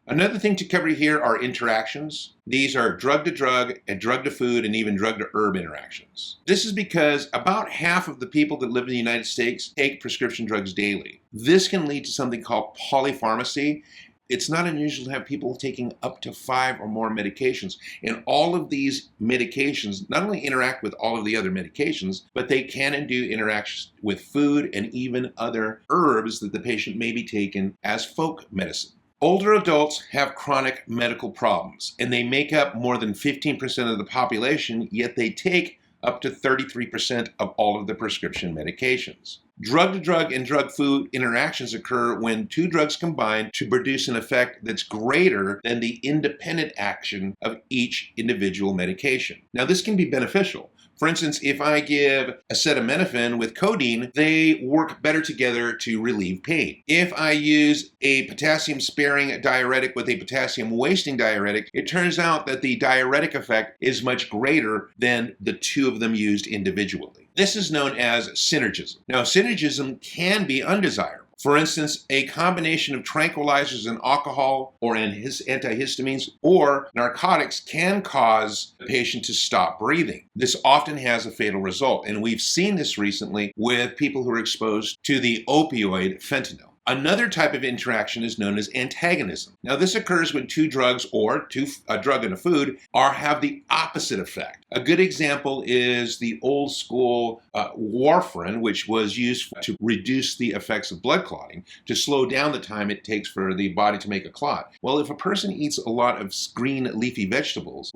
Another thing to cover here are interactions. These are drug to drug and drug to food and even drug to herb interactions. This is because about half of the people that live in the United States take prescription drugs daily. This can lead to something called polypharmacy. It's not unusual to have people taking up to 5 or more medications. And all of these medications not only interact with all of the other medications, but they can and do interactions with food and even other herbs that the patient may be taking as folk medicine. Older adults have chronic medical problems, and they make up more than 15% of the population, yet they take up to 33% of all of the prescription medications. Drug-to-drug and drug-food interactions occur when two drugs combine to produce an effect that's greater than the independent action of each individual medication. Now, this can be beneficial. For instance, if I give acetaminophen with codeine, they work better together to relieve pain. If I use a potassium-sparing diuretic with a potassium-wasting diuretic, it turns out that the diuretic effect is much greater than the two of them used individually. This is known as synergism. Now, synergism can be undesirable. For instance, a combination of tranquilizers and alcohol or antihistamines or narcotics can cause the patient to stop breathing. This often has a fatal result, and we've seen this recently with people who are exposed to the opioid fentanyl. Another type of interaction is known as antagonism. Now, this occurs when two drugs or a drug and a food have the opposite effect. A good example is the old school warfarin, which was used to reduce the effects of blood clotting, to slow down the time it takes for the body to make a clot. Well, if a person eats a lot of green leafy vegetables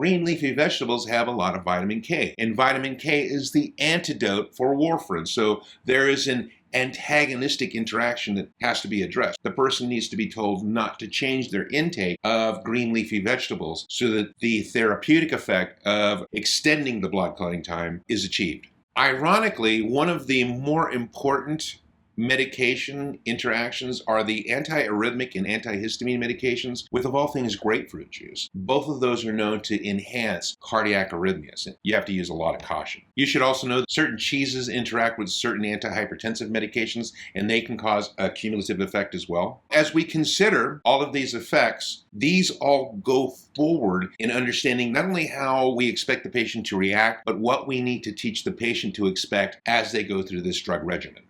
have a lot of vitamin K, and vitamin K is the antidote for warfarin. So there is an antagonistic interaction that has to be addressed. The person needs to be told not to change their intake of green leafy vegetables so that the therapeutic effect of extending the blood clotting time is achieved. Ironically, one of the more important medication interactions are the antiarrhythmic and antihistamine medications with, of all things, grapefruit juice. Both of those are known to enhance cardiac arrhythmias. You have to use a lot of caution. You should also know that certain cheeses interact with certain antihypertensive medications, and they can cause a cumulative effect as well. As we consider all of these effects, these all go forward in understanding not only how we expect the patient to react, but what we need to teach the patient to expect as they go through this drug regimen.